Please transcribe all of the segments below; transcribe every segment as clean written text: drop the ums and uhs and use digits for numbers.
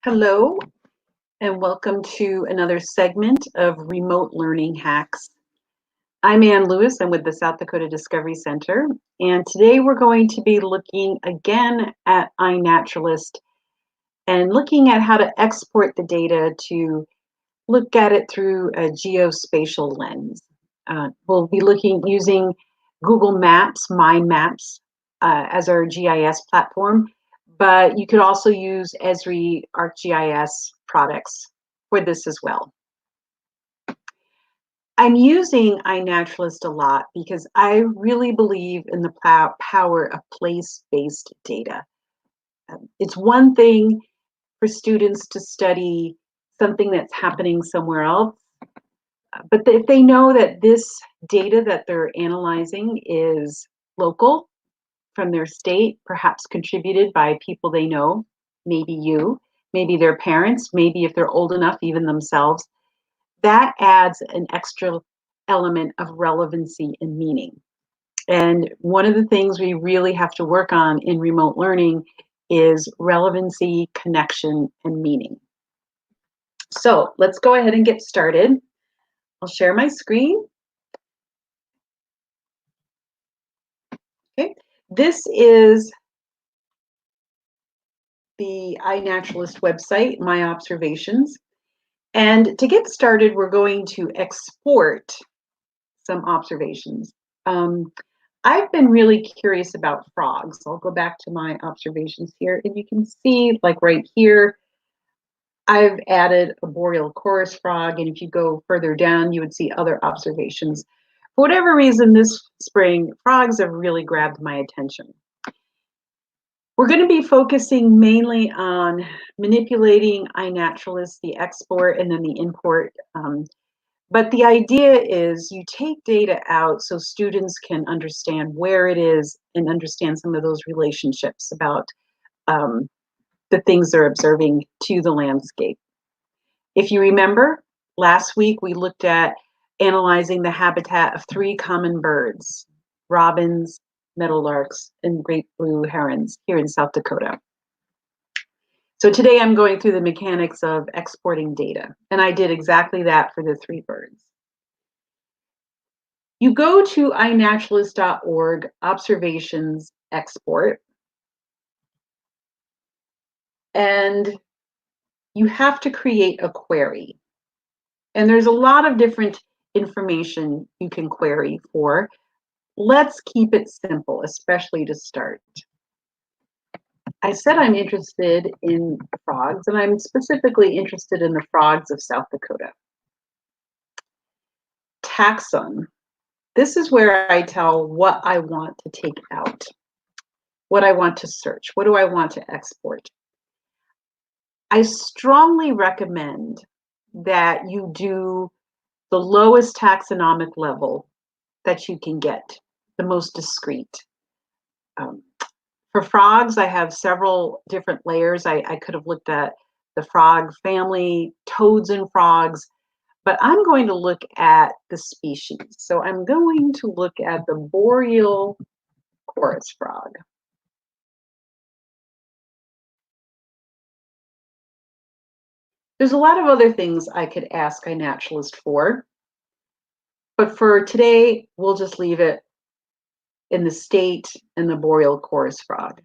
Hello, and welcome to another segment of Remote Learning Hacks. I'm Ann Lewis. I'm with the South Dakota Discovery Center, and today we're going to be looking again at iNaturalist and looking at how to export the data to look at it through a geospatial lens. We'll be using Google Maps, My Maps, as our GIS platform, but you could also use Esri ArcGIS products for this as well. I'm using iNaturalist a lot because I really believe in the power of place-based data. It's one thing for students to study something that's happening somewhere else, but if they know that this data that they're analyzing is local, from their state, perhaps contributed by people they know, maybe you, maybe their parents, maybe if they're old enough, even themselves, that adds an extra element of relevancy and meaning. And one of the things we really have to work on in remote learning is relevancy, connection, and meaning. So let's go ahead and get started. I'll share my screen. Okay, this is the iNaturalist website, My Observations. And to get started, we're going to export some observations. I've been really curious about frogs. I'll go back to my observations here, and you can see, like right here, I've added a boreal chorus frog, and if you go further down, you would see other observations. For whatever reason, this spring, frogs have really grabbed my attention. We're going to be focusing mainly on manipulating iNaturalist, the export, and then the import. But the idea is you take data out so students can understand where it is and understand some of those relationships about the things they're observing to the landscape. If you remember, last week we looked at analyzing the habitat of 3 common birds, robins, meadowlarks, and great blue herons here in South Dakota. So today I'm going through the mechanics of exporting data, and I did exactly that for the 3 birds. You go to iNaturalist.org, observations, export, and you have to create a query. And there's a lot of different information you can query for. Let's keep it simple, especially to start. I said I'm interested in frogs, and I'm specifically interested in the frogs of South Dakota. Taxon. This is where I tell what I want to take out, what I want to search, what do I want to export. I strongly recommend that you do the lowest taxonomic level that you can get, the most discrete. For frogs, I have several different layers. I could have looked at the frog family, toads and frogs, but I'm going to look at the species. So I'm going to look at the boreal chorus frog. There's a lot of other things I could ask iNaturalist for, but for today, we'll just leave it in the state and the boreal chorus frog.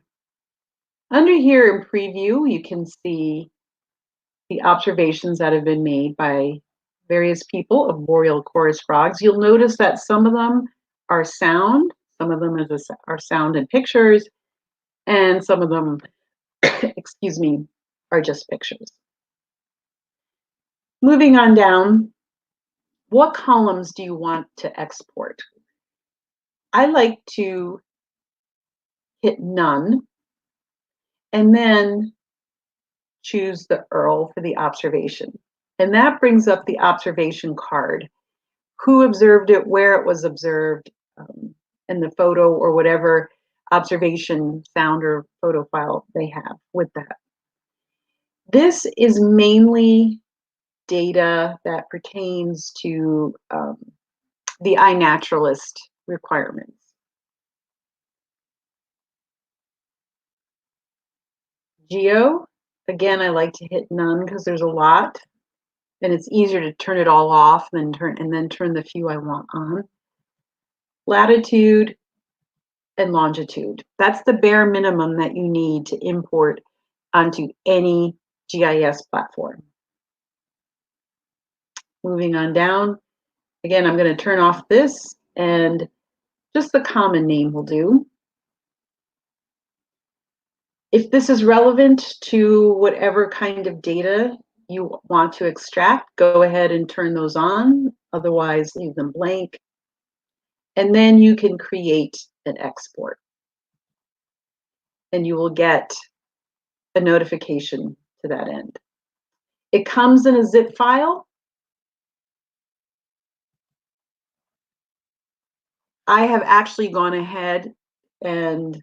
Under here in preview, you can see the observations that have been made by various people of boreal chorus frogs. You'll notice that some of them are sound, some of them are sound and pictures, and some of them, excuse me, are just pictures. Moving on down, what columns do you want to export? I like to hit none and then choose the URL for the observation. And that brings up the observation card, who observed it, where it was observed, and the photo or whatever observation sound or photo file they have with that. This is mainly data that pertains to the iNaturalist requirements. Geo, Again, I like to hit none because there's a lot, and it's easier to turn it all off than turn the few I want on. Latitude and longitude. That's the bare minimum that you need to import onto any GIS platform. Moving on down. Again, I'm going to turn off this, and just the common name will do. If this is relevant to whatever kind of data you want to extract, go ahead and turn those on. Otherwise, leave them blank. And then you can create an export. And you will get a notification to that end. It comes in a zip file. I have actually gone ahead and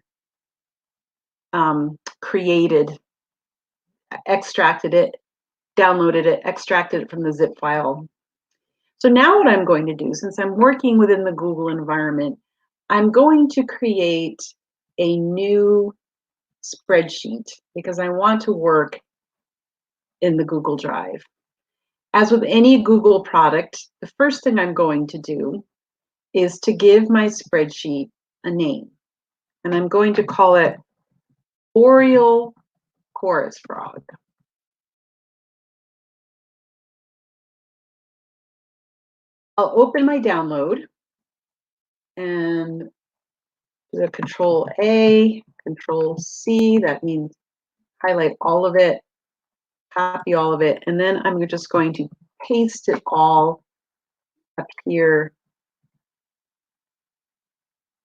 extracted it, downloaded it, extracted it from the zip file. So now what I'm going to do, since I'm working within the Google environment, I'm going to create a new spreadsheet because I want to work in the Google Drive. As with any Google product, the first thing I'm going to do is to give my spreadsheet a name. And I'm going to call it Boreal Chorus Frog. I'll open my download and do a Control A, Control C. That means highlight all of it, copy all of it, and then I'm just going to paste it all up here,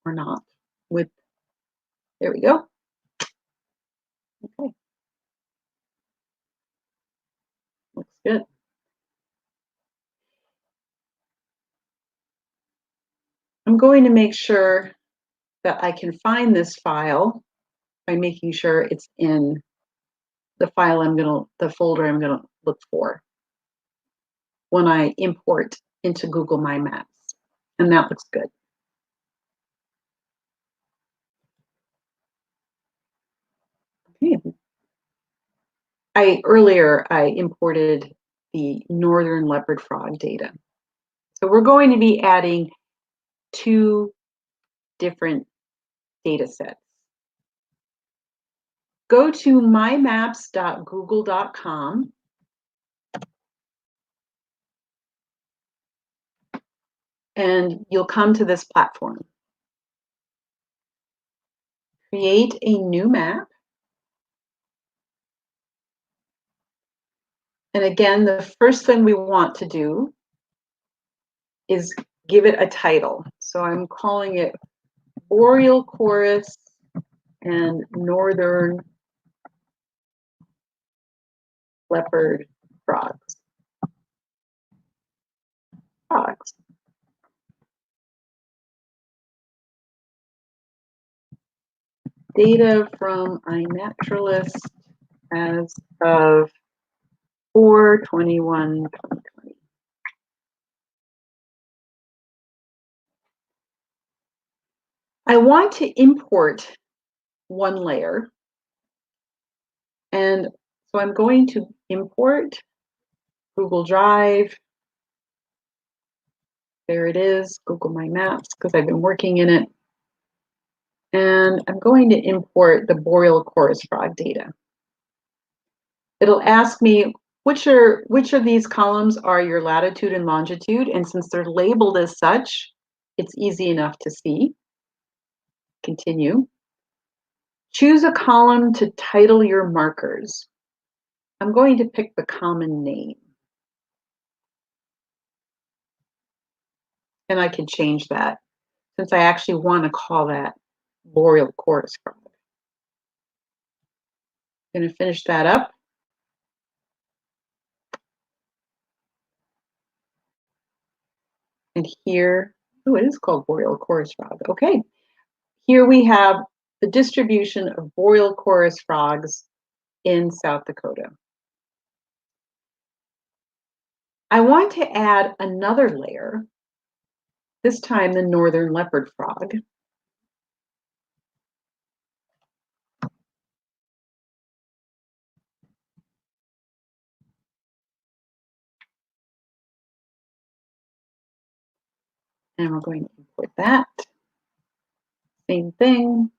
or not, there we go. Okay, looks good. I'm going to make sure that I can find this file by making sure it's in the folder I'm gonna look for when I import into Google My Maps. And that looks good. Okay. Earlier I imported the northern leopard frog data. So we're going to be adding 2 different data sets. Go to mymaps.google.com and you'll come to this platform. Create a new map. And again, the first thing we want to do is give it a title. So I'm calling it Boreal Chorus and Northern Leopard Frogs. Data from iNaturalist as of 4/21/2020. I want to import one layer, and so I'm going to import Google Drive. There it is, Google My Maps, because I've been working in it. And I'm going to import the Boreal Chorus Frog data. It'll ask me which of these columns are your latitude and longitude, and since they're labeled as such, it's easy enough to see. Continue. Choose a column to title your markers. I'm going to pick the common name. And I can change that since I actually want to call that Boreal Chorus Frog. I'm going to finish that up. And here, oh, it is called Boreal Chorus Frog. Okay. Here we have the distribution of Boreal Chorus frogs in South Dakota. I want to add another layer, this time the northern leopard frog. And we're going to import that. Same thing.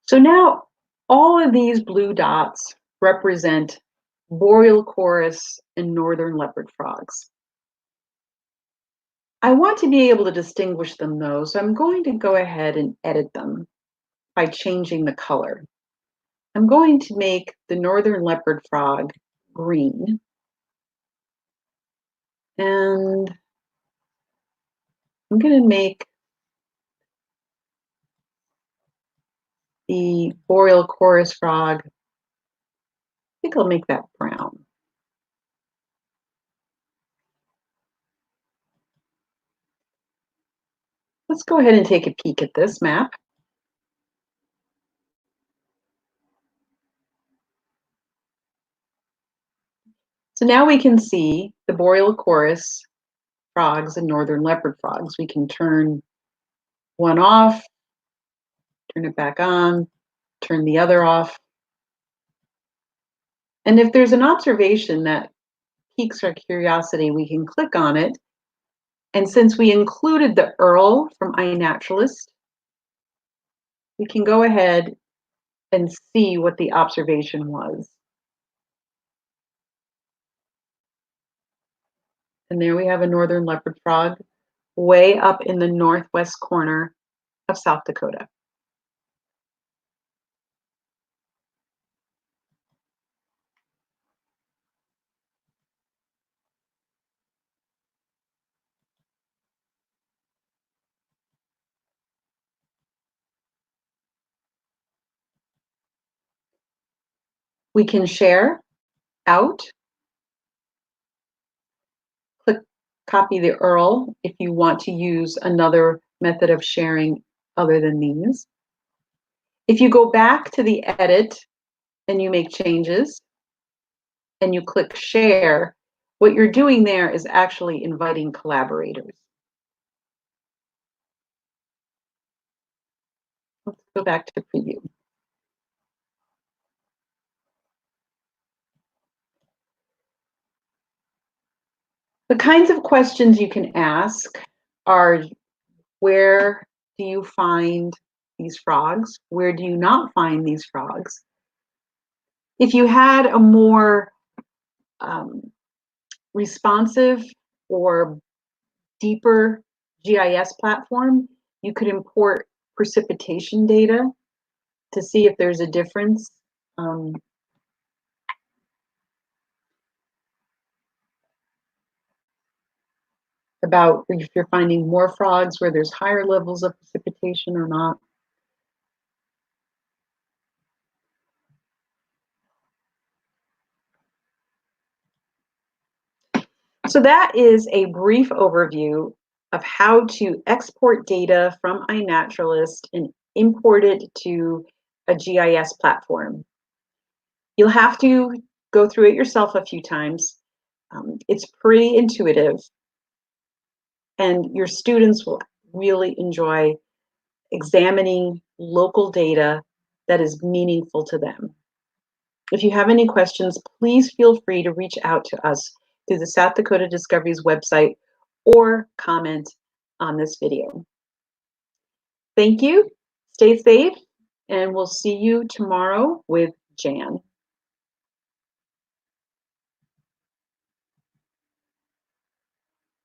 So now all of these blue dots represent boreal chorus and northern leopard frogs. I want to be able to distinguish them though, so I'm going to go ahead and edit them by changing the color. I'm going to make the northern leopard frog green. And I'm going to make the boreal chorus frog, I think I'll make that brown. Let's go ahead and take a peek at this map. So now we can see the boreal chorus frogs and northern leopard frogs. We can turn one off, turn it back on, turn the other off. And if there's an observation that piques our curiosity, we can click on it. And since we included the URL from iNaturalist, we can go ahead and see what the observation was. And there we have a northern leopard frog way up in the northwest corner of South Dakota. We can share out, click copy the URL if you want to use another method of sharing other than these. If you go back to the edit and you make changes and you click share, what you're doing there is actually inviting collaborators. Let's go back to preview. The kinds of questions you can ask are, where do you find these frogs? Where do you not find these frogs? If you had a more responsive or deeper GIS platform, you could import precipitation data to see if there's a difference. About if you're finding more frogs where there's higher levels of precipitation or not. So that is a brief overview of how to export data from iNaturalist and import it to a GIS platform. You'll have to go through it yourself a few times. It's pretty intuitive, and your students will really enjoy examining local data that is meaningful to them. If you have any questions, please feel free to reach out to us through the South Dakota Discoveries website or comment on this video. Thank you, stay safe, and we'll see you tomorrow with Jan.